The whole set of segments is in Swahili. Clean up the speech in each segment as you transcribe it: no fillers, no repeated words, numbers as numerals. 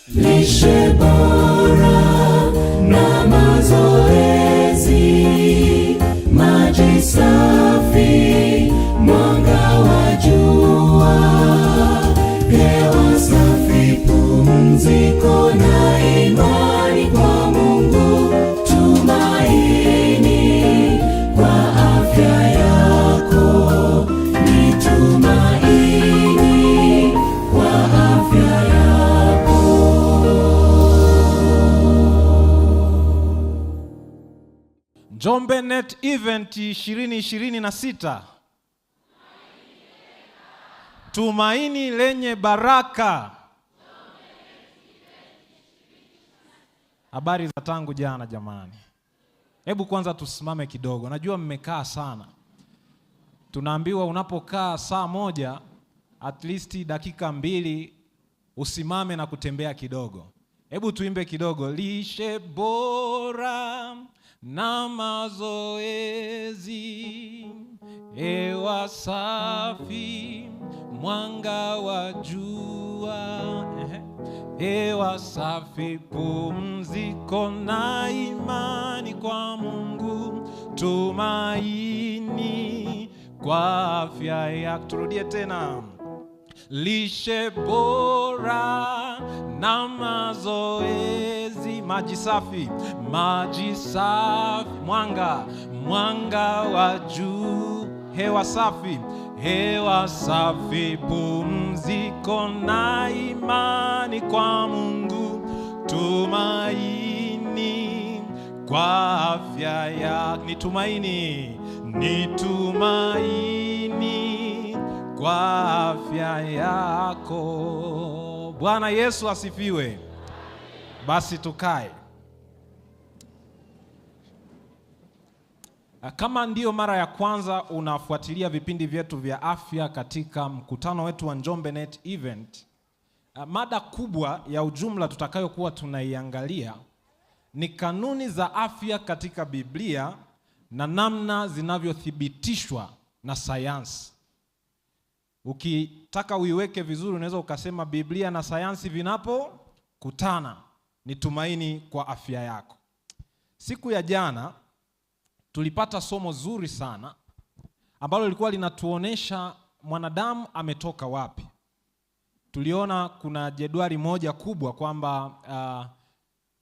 lishe bora na mazoezi, maji safi, mwanga wa jua, hewa safi, pumziko na imani kwa Mungu, tumaini kwa afya yako, ni tumaini kwa afya yako. Njombe Net Event 2026. Tumaini lenye baraka. Habari za tangu jana jamani. Hebu kwanza tusimame kidogo. Najua mmekaa sana. Tunaambiwa unapokaa saa moja at least dakika 2 usimame na kutembea kidogo. Hebu tuimbe kidogo. Lishe bora na mazoezi, hewa safi, mwanga wa jua, hewa safi, pumziko na imani kwa Mungu, tumaini kwa afya yako. Turudie tena. Lishe bora na mazoezi, maji safi, mwanga wa juu, hewa safi, pumziko na imani kwa Mungu, tumaini kwa afya ya. Ni tumaini kwa afya yako. Bwana Yesu asifiwe. Basi tukae. Kama ndiyo mara ya kwanza unafuatilia vipindi vyetu vya afya katika mkutano wetu wa Njombe Net Event, mada kubwa ya ujumla tutakayokuwa tunaiangalia ni kanuni za afya katika Biblia na namna zinavyothibitishwa na sayansi. Ukitaka uiweke vizuri unaweza ukasema Biblia na sayansi vinapokutana ni tumaini kwa afya yako. Siku ya jana tulipata somo zuri sana ambalo lilikuwa linatuonesha mwanadamu ametoka wapi. Tuliona kuna jedwali moja kubwa kwamba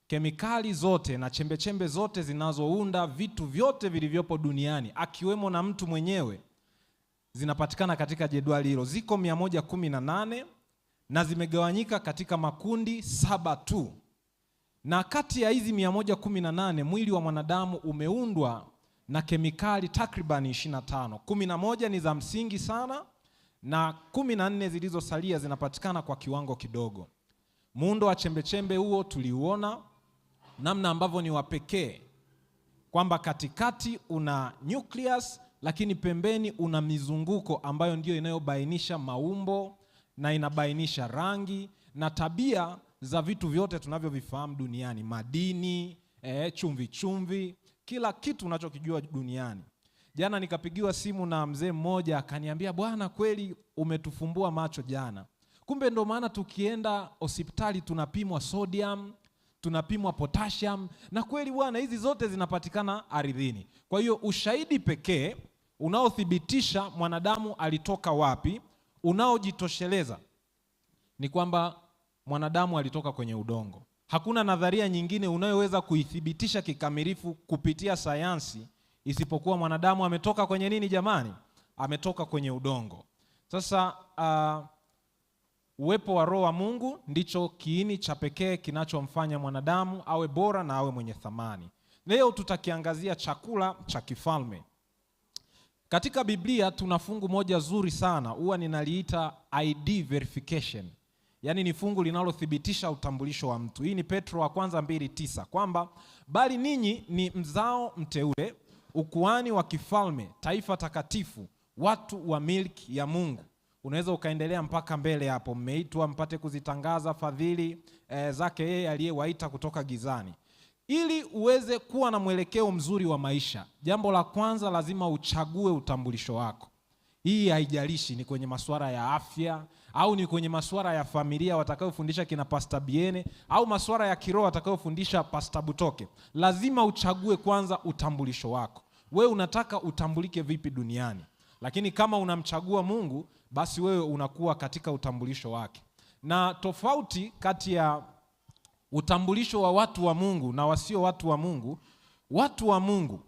kemikali zote na chembechembe zote zinazounda vitu vyote vilivyopo duniani akiwemo na mtu mwenyewe zinapatikana katika jedwali hilo. Ziko 118 na zimegawanyika katika makundi 7 tu. Na kati ya hizi 118 mwili wa mwanadamu umeundwa na kemikali takriban 25. 11 ni za msingi sana na 14 zilizosalia zinapatikana kwa kiwango kidogo. Muundo wa chembechembe huo tuliuona namna ambavyo ni wa pekee, kwamba katikati una nucleus lakini pembeni una mizunguko ambayo ndio inayobainisha maumbo na inabainisha rangi na tabia za vitu vyote tunavyovifahamu duniani, madini, chumvi, kila kitu unachokijua duniani. Jana nikapigiwa simu na mzee mmoja akaniambia, bwana kweli umetufumbua macho jana. Kumbe ndo maana tukienda hospitali tunapimwa sodium, tunapimwa potassium, na kweli bwana hizi zote zinapatikana ardhini. Kwa hiyo ushahidi pekee unaothibitisha mwanadamu alitoka wapi, unaojitosheleza ni kwamba mwanadamu alitoka kwenye udongo. Hakuna nadharia nyingine unayoweza kuithibitisha kikamilifu kupitia sayansi isipokuwa mwanadamu ametoka kwenye nini jamani? Ametoka kwenye udongo. Sasa uwepo wa Roho wa Mungu ndicho kiini cha pekee kinachomfanya mwanadamu awe bora na awe mwenye thamani. Leo tutakiangazia chakula cha kifalme. Katika Biblia tuna fungu moja zuri sana, huwa ninaliita ID verification. Yaani ni fungu linalothibitisha utambulisho wa mtu. Hii ni Petro wa kwanza 2:9 kwamba bali ninyi ni mzao mteule, ukuhani wa kifalme, taifa takatifu, watu wa milki ya Mungu. Unaweza ukaendelea mpaka mbele hapo. Mmeitwa mpate kuzitangaza fadhili zake yeye aliyewaita kutoka gizani. Ili uweze kuwa na mwelekeo mzuri wa maisha, jambo la kwanza lazima uchague utambulisho wako. Hii haijalishi ni kwenye masuala ya afya au ni kwenye masuala ya familia watakayofundisha kina Pastor Biene au masuala ya kiroho watakayofundisha Pastor Butoke. Lazima uchague kwanza utambulisho wako. Wewe unataka utambulike vipi duniani? Lakini kama unamchagua Mungu, basi wewe unakuwa katika utambulisho wake. Na tofauti kati ya utambulisho wa watu wa Mungu na wasio watu wa Mungu, watu wa Mungu,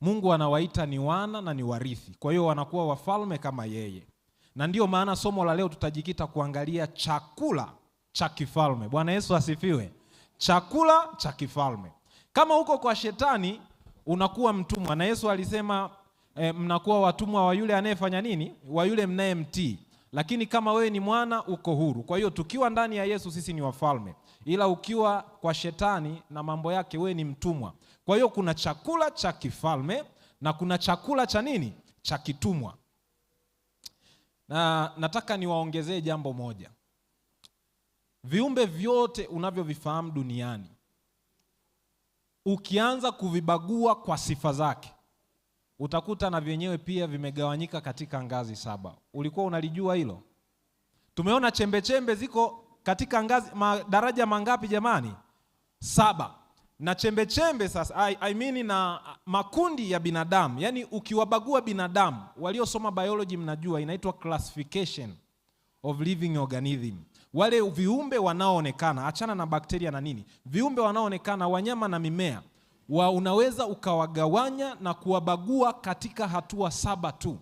Mungu anawaita ni wana na ni warithi. Kwa hiyo wanakuwa wafalme kama yeye. Na ndio maana somo la leo tutajikita kuangalia chakula cha kifalme. Bwana Yesu asifiwe. Chakula cha kifalme. Kama uko kwa shetani unakuwa mtumwa, na Yesu alisema mnakuwa watumwa wa yule anayefanya nini? Wa yule mnayemtii. Lakini kama wewe ni mwana uko huru. Kwa hiyo tukiwa ndani ya Yesu sisi ni wafalme. Ila ukiwa kwa shetani na mambo yake wewe ni mtumwa. Kwa hiyo kuna chakula cha kifalme na kuna chakula cha nini? Cha kitumwa. Na nataka niwaongezee jambo moja. Viumbe vyote unavyovifahamu duniani, ukianza kuvibagua kwa sifa zake, utakuta na vyenyewe pia vimegawanyika katika ngazi 7. Ulikuwa unalijua hilo? Tumeona chembe ziko katika ngazi madaraja mangapi jamani? 7. Na chembe sasa na makundi ya binadamu, yani ukiwabagua binadamu, waliosoma biology mnajua inaitwa classification of living organism. Wale viumbe wanaoonekana, achana na bakteria na nini, viumbe wanaoonekana, wanyama na mimea, unaweza ukawagawanya na kuwabagua katika hatua 7 tu.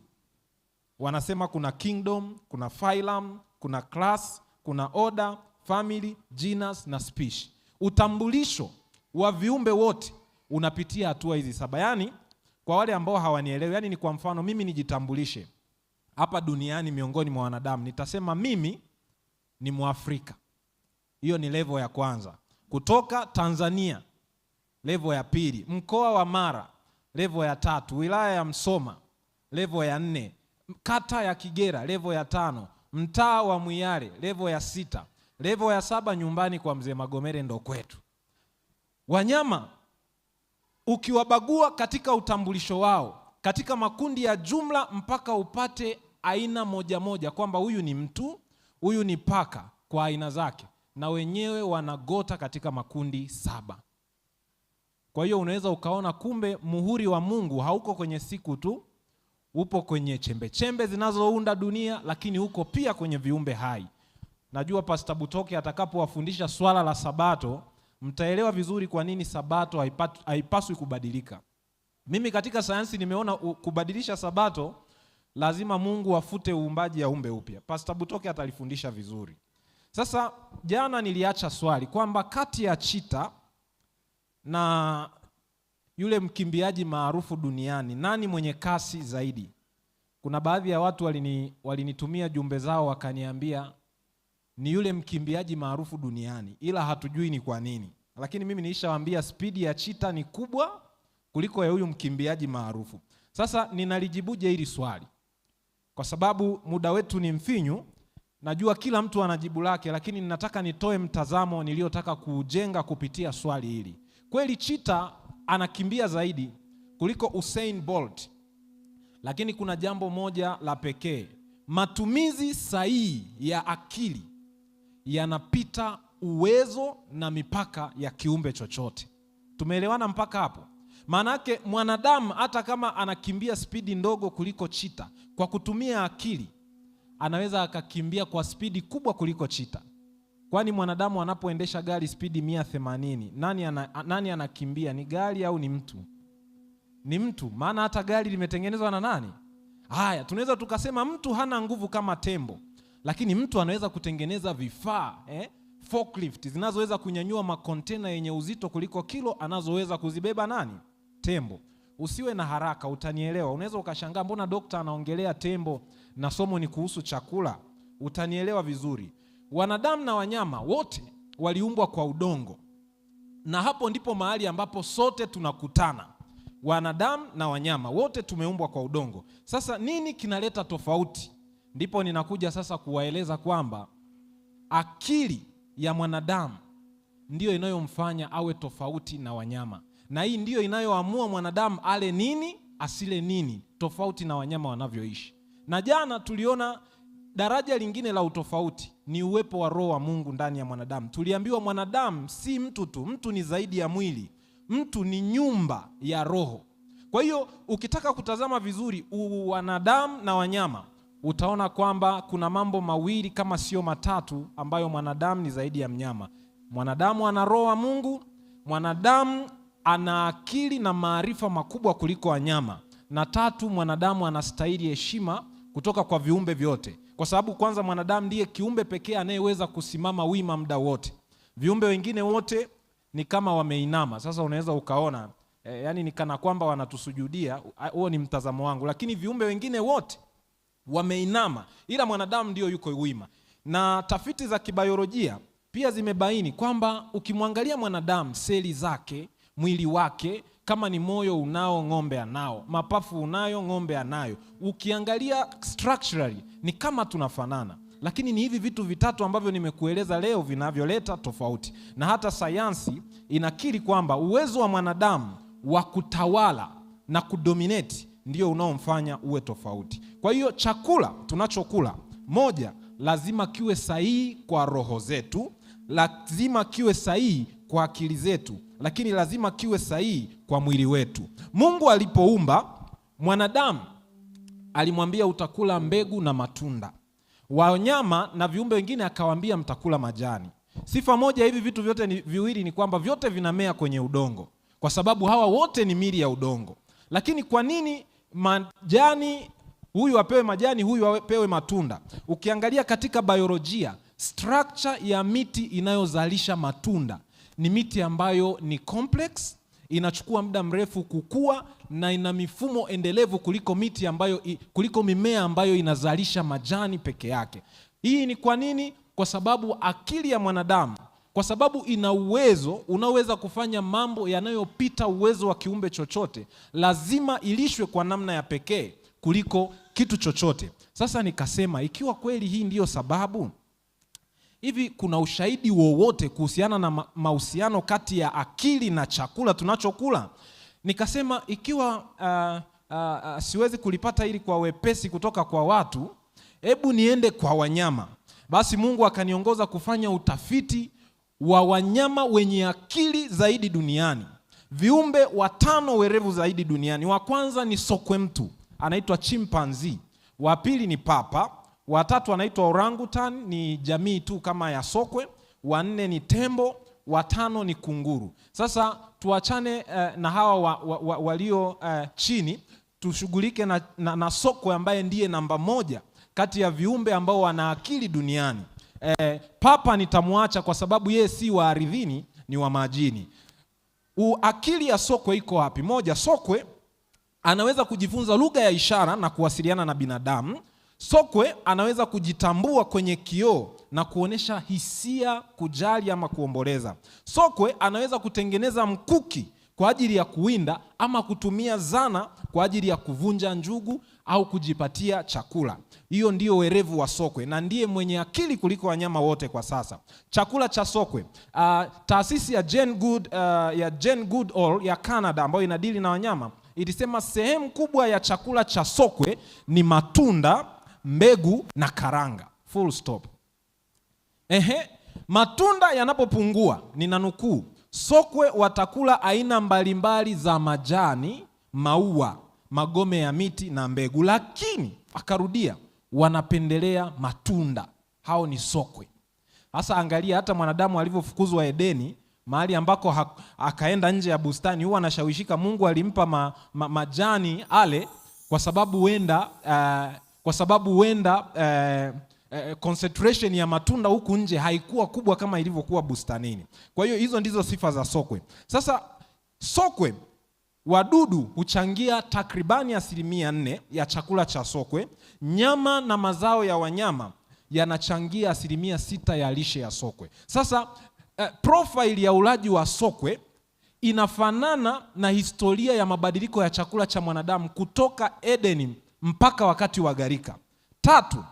Wanasema kuna kingdom, kuna phylum, kuna class, kuna order, family, genus na species. Utambulisho wa viumbe wote unapitia hatua hizi 7. Yani kwa wale ambao hawanielewi, yani ni kwa mfano mimi nijitambulishe hapa duniani miongoni mwa wanadamu, nitasema mimi ni Mwafrika. Hiyo ni level ya kwanza. Kutoka Tanzania, level ya pili. Mkoa wa Mara, level ya 3. Wilaya ya Msoma, level ya 4. Kata ya Kigera, level ya 5. Mtaa wa Mwiyale, level ya 6. Level ya 7 nyumbani kwa mzee Magomere ndo kwetu. Wanyama ukiwabagua katika utambulisho wao, katika makundi ya jumla mpaka upate aina moja kwamba huyu ni mtu, huyu ni paka kwa aina zake, na wenyewe wanagota katika makundi 7. Kwa hiyo unaweza ukaona kumbe muhuri wa Mungu hauko kwenye siku tu, upo kwenye chembe zinazounda dunia, lakini uko pia kwenye viumbe hai. Najua Pastor Butoke atakapowafundisha swala la Sabato, mtaelewa vizuri kwa nini Sabato haipaswi kubadilika. Mimi katika sayansi nimeona kubadilisha Sabato lazima Mungu afute uumbaji, aumbe upya. Pastor Butoke atalifundisha vizuri. Sasa jana niliacha swali kwamba kati ya chita na yule mkimbiaji maarufu duniani, nani mwenye kasi zaidi? Kuna baadhi ya watu walinitumia jumbe zao wakaniambia ni yule mkimbiaji maarufu duniani, ila hatujui ni kwa nini. Lakini mimi nilishawaambia spidi ya chita ni kubwa kuliko ya huyu mkimbiaji maarufu. Sasa ninalijibuje hili swali? Kwa sababu muda wetu ni mfinyu, najua kila mtu ana jibu lake, lakini ninataka nitoe mtazamo niliotaka kujenga kupitia swali hili. Kweli chita anakimbia zaidi kuliko Usain Bolt, lakini kuna jambo moja la pekee. Matumizi sahihi ya akili yanapita uwezo na mipaka ya kiumbe chochote. Tumeelewana mpaka hapo? Maanake mwanadamu hata kama anakimbia spidi ndogo kuliko chita, kwa kutumia akili anaweza akakimbia kwa spidi kubwa kuliko chita. Kwani mwanadamu anapoendesha gari spidi 180, nani anakimbia? Ni gari au ni mtu? Ni mtu, maana hata gari limetengenezwa na nani? Haya, tunaweza tukasema mtu hana nguvu kama tembo, lakini mtu anaweza kutengeneza vifaa forklift zinazoweza kunyanyua makontena yenye uzito kuliko kilo anazoweza kuzibeba nani? Tembo. Usiwe na haraka, utanielewa. Unaweza ukashangaa mbona dokta anaongelea tembo na somo ni kuhusu chakula? Utanielewa vizuri. Wanadamu na wanyama wote waliumbwa kwa udongo, na hapo ndipo mahali ambapo sote tunakutana. Wanadamu na wanyama wote tumeumbwa kwa udongo. Sasa nini kinaleta tofauti? Ndipo ninakuja sasa kuwaeleza kwamba akili ya mwanadamu ndiyo inayomfanya awe tofauti na wanyama, na hii ndiyo inayoamua mwanadamu ale nini asile nini, tofauti na wanyama wanavyoishi. Na jana tuliona daraja lingine la utofauti ni uwepo wa Roho wa Mungu ndani ya mwanadamu. Tuliambiwa mwanadamu si mtu tu, mtu ni zaidi ya mwili. Mtu ni nyumba ya roho. Kwa hiyo ukitaka kutazama vizuri wanadamu na wanyama, utaona kwamba kuna mambo mawili kama sio matatu ambayo mwanadamu ni zaidi ya mnyama. Mwanadamu ana Roho wa Mungu, mwanadamu ana akili na maarifa makubwa kuliko wanyama. Na tatu, mwanadamu anastahili heshima kutoka kwa viumbe vyote. Kwa sababu kwanza mwanadamu ndiye kiumbe pekee anayeweza kusimama wima muda wote. Viumbe wengine wote ni kama wameinama. Sasa unaweza ukaona yani ni kana kwamba wanatusujudia, huo ni mtazamo wangu, lakini viumbe wengine wote wameinama, ila mwanadamu ndio yuko wima. Na tafiti za kibiolojia pia zimebaini kwamba ukimwangalia mwanadamu, seli zake, mwili wake, kama ni moyo unao, ng'ombe anao, mapafu unayo, ng'ombe anayo. Ukiangalia structurally ni kama tunafanana, lakini ni hivi vitu vitatu ambavyo nimekueleza leo vinavyoleta tofauti. Na hata sayansi inakiri kwamba uwezo wa mwanadamu wa kutawala na kudominate ndio unaomfanya uwe tofauti. Kwa hiyo chakula tunachokula, moja, lazima kiwe sahihi kwa roho zetu, lazima kiwe sahihi kwa akili zetu, lakini lazima kiwe sahihi kwa mwili wetu. Mungu alipoumba mwanadamu alimwambia utakula mbegu na matunda. Wanyama na viumbe wengine akawaambia mtakula majani. Sifa moja hivi vitu vyote viwili ni kwamba vyote vinamea kwenye udongo, kwa sababu hawa wote ni mili ya udongo. Lakini kwa nini majani, huyu apewe majani, huyu apewe matunda? Ukiangalia katika biolojia, structure ya miti inayozalisha matunda ni miti ambayo ni complex, inachukua muda mrefu kukua na ina mifumo endelevu kuliko mimea ambayo inazalisha majani peke yake. Hii ni kwa nini? Kwa sababu akili ya mwanadamu, kwa sababu ina uwezo unaweza kufanya mambo yanayopita uwezo wa kiumbe chochote, lazima ilishwe kwa namna ya pekee kuliko kitu chochote. Sasa nikasema ikiwa kweli hii ndiyo sababu, hivi kuna ushahidi wowote kuhusiana na mahusiano kati ya akili na chakula tunachokula? Nikasema ikiwa siwezi kulipata hili kwa wepesi kutoka kwa watu, hebu niende kwa wanyama. Basi Mungu akaniongoza kufanya utafiti wa wanyama wenye akili zaidi duniani. Viumbe 5 werevu zaidi duniani. Wa kwanza ni sokwe mtu, anaitwa chimpanzee. Wa pili ni papa. Wa tatu anaitwa orangutan, ni jamii tu kama ya sokwe. Wa 4 ni tembo. Wa 5 ni kunguru. Sasa tuachane na hawa walio chini, tushughulike na sokwe ambaye ndiye namba 1 kati ya viumbe ambao wana akili duniani. Papa nitamwacha kwa sababu yeye si wa ardhini, ni wa majini. Akili ya sokwe iko wapi? Moja, sokwe anaweza kujifunza lugha ya ishara na kuwasiliana na binadamu. Sokwe anaweza kujitambua kwenye kioo na kuonesha hisia, kujali ama kuomboleza. Sokwe anaweza kutengeneza mkuki kwa ajili ya kuwinda ama kutumia zana kwa ajili ya kuvunja njugu au kujipatia chakula. Hiyo ndio werevu wa sokwe na ndiye mwenye akili kuliko wanyama wote kwa sasa. Chakula cha sokwe. Taasisi ya Jane Goodall ya Canada ambayo inadili na wanyama ilisema sehemu kubwa ya chakula cha sokwe ni matunda, mbegu na karanga. Full stop. Matunda yanapopungua, ninanukuu, sokwe watakula aina mbalimbali za majani, maua, magome ya miti na mbegu, lakini akarudia, wanapendelea matunda. Hao ni sokwe. Sasa angalia hata mwanadamu alivyofukuzwa Edeni, mahali ambako akaenda nje ya bustani, huwa anashawishika Mungu alimpa majani ale kwa sababu huenda concentration ya matunda huku nje haikuwa kubwa kama ilivyokuwa bustanini. Kwa hiyo hizo ndizo sifa za sokwe. Sasa sokwe, wadudu huchangia takribani 4% ya chakula cha sokwe. Nyama na mazao ya wanyama yanachangia 6% ya lishe ya sokwe. Sasa profile ya ulaji wa sokwe inafanana na historia ya mabadiliko ya chakula cha mwanadamu kutoka Edeni mpaka wakati wa gharika. 3,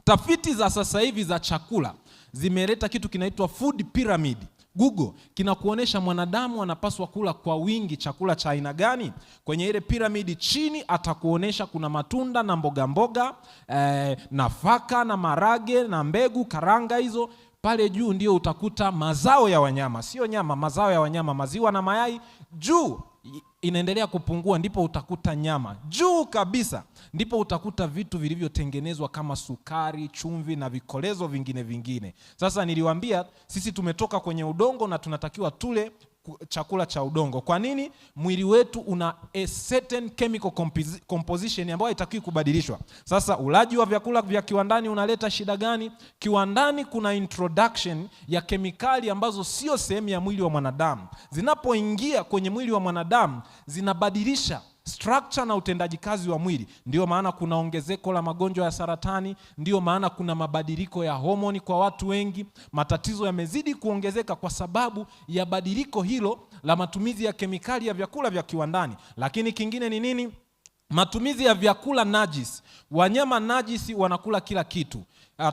tafiti za sasa hivi za chakula zimeleta kitu kinaitwa food pyramid Google, kinakuonesha mwanadamu anapaswa kula kwa wingi chakula cha aina gani. Kwenye ile piramidi chini atakuonesha kuna matunda na mboga mboga, nafaka na marage na mbegu karanga hizo. Pale juu ndio utakuta mazao ya wanyama, sio nyama, mazao ya wanyama, maziwa na mayai. Juu inaendelea kupungua, ndipo utakuta nyama. Juu kabisa ndipo utakuta vitu vilivyotengenezwa kama sukari, chumvi na vikolezo vingine. Sasa niliwaambia sisi tumetoka kwenye udongo na tunatakiwa tule chakula cha udongo. Kwa nini? Mwili wetu una a certain chemical composition ambayo haitakiwi kubadilishwa. Sasa ulaji wa vyakula vya kiwandani unaleta shida gani? Kiwandani kuna introduction ya kemikali ambazo sio sehemu ya mwili wa mwanadamu. Zinapoingia kwenye mwili wa mwanadamu zinabadilisha structure na utendaji kazi wa mwili. Ndio maana kuna ongezeko la magonjwa ya saratani, ndio maana kuna mabadiliko ya homoni kwa watu wengi. Matatizo yamezidi kuongezeka kwa sababu ya badiliko hilo la matumizi ya kemikali ya vyakula vya kiwandani. Lakini kingine ni nini? Matumizi ya vyakula najisi. Wanyama najisi wanakula kila kitu.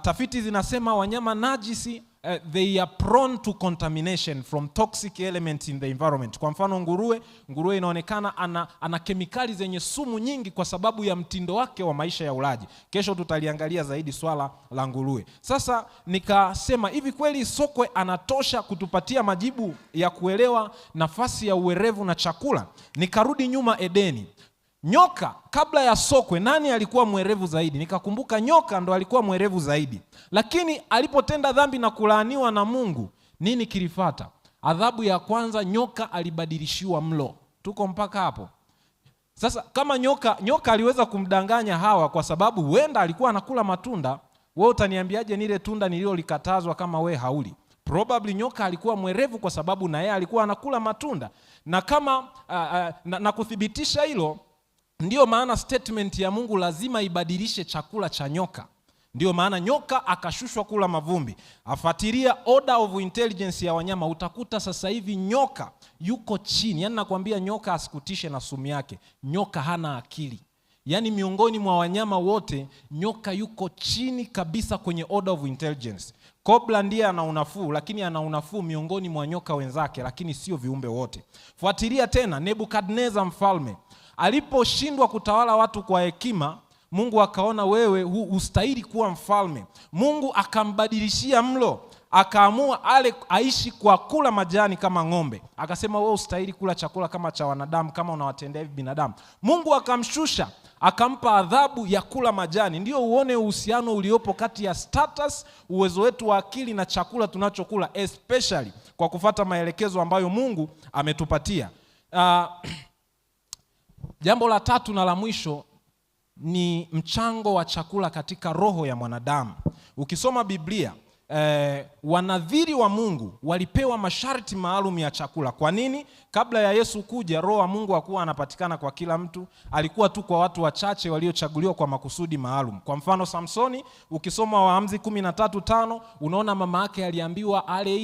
Tafiti zinasema wanyama najisi they are prone to contamination from toxic elements in the environment. Kwa mfano nguruwe inaonekana ana kemikali zenye sumu nyingi kwa sababu ya mtindo wake wa maisha ya ulaji. Kesho tutaliangalia zaidi swala la nguruwe. Sasa nikasema hivi, kweli sokwe anatosha kutupatia majibu ya kuelewa nafasi ya uwerevu na chakula? Nikarudi nyuma Edeni. Nyoka kabla ya sokwe, nani alikuwa mwerevu zaidi? Nikakumbuka nyoka ndo alikuwa mwerevu zaidi. Lakini alipotenda dhambi na kulaaniwa na Mungu, nini kilifata? Adhabu ya kwanza, nyoka alibadilishiwa mlo. Tuko mpaka hapo? Sasa kama nyoka aliweza kumdanganya Hawa kwa sababu huenda alikuwa anakula matunda, wewe utaniambiaje nile tunda nililolikatazwa kama we hauli? Probably nyoka alikuwa mwerevu kwa sababu na yeye alikuwa anakula matunda. Na kama na kuthibitisha hilo, ndio maana statement ya Mungu lazima ibadilishe chakula cha nyoka. Ndio maana nyoka akashushwa kula mavumbi. Afuatilia order of intelligence ya wanyama, utakuta sasa hivi nyoka yuko chini. Yaani nakwambia nyoka asikutishe na sumu yake. Nyoka hana akili. Yaani miongoni mwa wanyama wote nyoka yuko chini kabisa kwenye order of intelligence. Kobra ndiye ana unafuu, lakini ana unafuu miongoni mwa nyoka wenzake, lakini sio viumbe wote. Fuatilia tena Nebukadneza mfalme. Aliposhindwa kutawala watu kwa hekima, Mungu akaona wewe hustahili kuwa mfalme. Mungu akambadilishia mlo, akaamua aishi kwa kula majani kama ng'ombe. Akasema wewe hustahili kula chakula kama cha wanadamu, kama unawatendea hivi binadamu. Mungu akamshusha, akampa adhabu ya kula majani. Ndio uone uhusiano uliopo kati ya status, uwezo wetu wa akili na chakula tunachokula, especially kwa kufuata maelekezo ambayo Mungu ametupatia. Jambo la tatu na la mwisho ni mchango wa chakula katika roho ya mwanadamu. Ukisoma Biblia, wanadhiri wa Mungu walipewa masharti maalum ya chakula. Kwa nini? Kabla ya Yesu kuja, roho wa Mungu hakuwa anapatikana kwa kila mtu, alikuwa tu kwa watu wachache waliochaguliwa kwa makusudi maalum. Kwa mfano Samsoni, ukisoma Waamuzi 13:5, unaona mama yake aliambiwa ale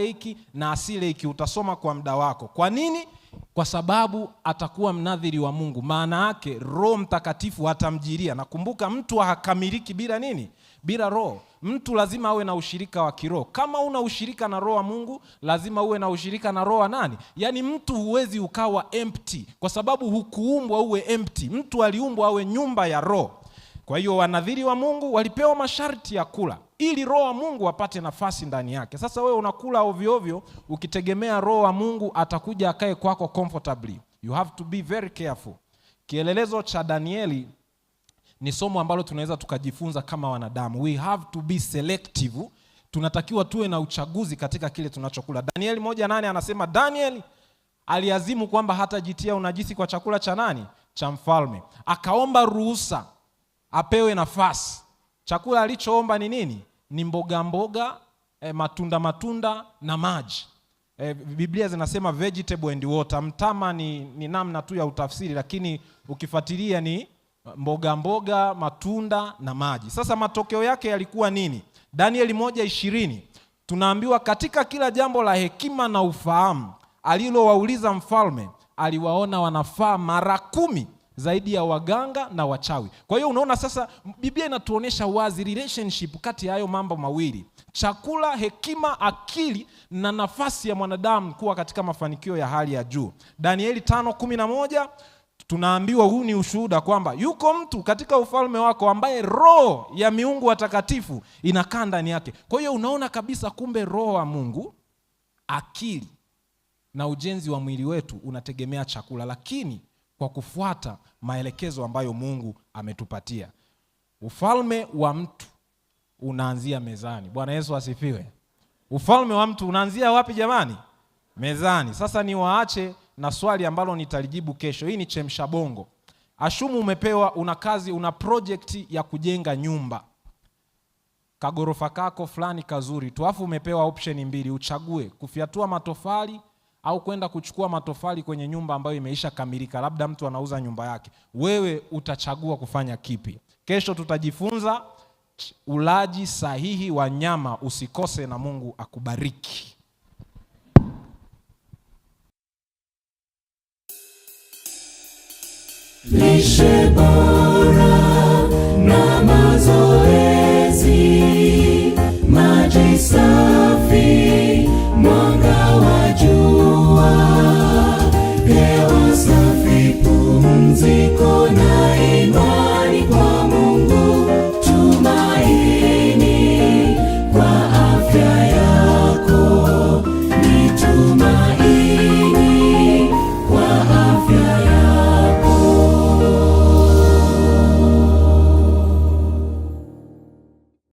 hiki na asile hiki. Utasoma kwa muda wako. Kwa nini? Kwa sababu atakuwa mnadhiri wa Mungu. Maana yake Roho Mtakatifu atamjiria. Nakumbuka mtu hakamiliki bila nini? Bila Roho. Mtu lazima awe na ushirika wa kiroho. Kama una ushirika na Roho wa Mungu, lazima uwe na ushirika na Roho wa nani? Yaani mtu huwezi ukawa empty, kwa sababu hukuumbwa uwe empty. Mtu aliumbwa awe nyumba ya Roho. Kwa hiyo wanadhiri wa Mungu walipewa masharti ya kula ili Roho wa Mungu apate nafasi ndani yake. Sasa wewe unakula ovyo ovyo ukitegemea Roho wa Mungu atakuja akae kwako comfortably. You have to be very careful. Kielelezo cha Danieli ni somo ambalo tunaweza tukajifunza kama wanadamu. We have to be selective. Tunatakiwa tuwe na uchaguzi katika kile tunachokula. Danieli 1:8 anasema Danieli aliazimu kwamba hatajitia unajisi kwa chakula cha nani? Cha mfalme. Akaomba ruhusa apewe nafasi. Chakula alichoomba ni nini? Ni mboga, matunda na maji. Biblia zinasema vegetable and water. Mtama ni namna tu ya utafsiri, lakini ukifuatilia ni mboga, matunda na maji. Sasa matokeo yake yalikuwa nini? Danieli 1:20 tunaambiwa katika kila jambo la hekima na ufahamu alilowauliza mfalme, aliwaona wanafaa mara 10 zaidi ya waganga na wachawi. Kwa hiyo unaona sasa Biblia inatuonesha wazi relationship kati ya hayo mambo mawili: chakula, hekima, akili na nafasi ya mwanadamu kuwa katika mafanikio ya hali ya juu. Danieli 5:11 tunaambiwa, huu ni ushuhuda kwamba yuko mtu katika ufalme wako ambaye roho ya miungu watakatifu inakaa ndani yake. Kwa hiyo unaona kabisa kumbe roho wa Mungu, akili na ujenzi wa mwili wetu unategemea chakula, lakini kwa kufuata maelekezo ambayo Mungu ametupatia. Ufalme wa mtu unaanzia mezani. Bwana Yesu asifiwe. Ufalme wa mtu unaanzia wapi jamani? Mezani. Sasa niwaache na swali ambalo nitalijibu kesho. Hii ni chemsha bongo. Ashumu umepewa, una kazi, una project ya kujenga nyumba, kagorofa kako fulani kazuri tu, afu umepewa option mbili, uchague kufyatua matofali au kwenda kuchukua matofali kwenye nyumba ambayo imeisha kamilika. Labda mtu anauza nyumba yake, wewe utachagua kufanya kipi? Kesho tutajifunza ulaji sahihi wa nyama. Usikose na Mungu akubariki. Lishe bora na mazoezi, maji safi.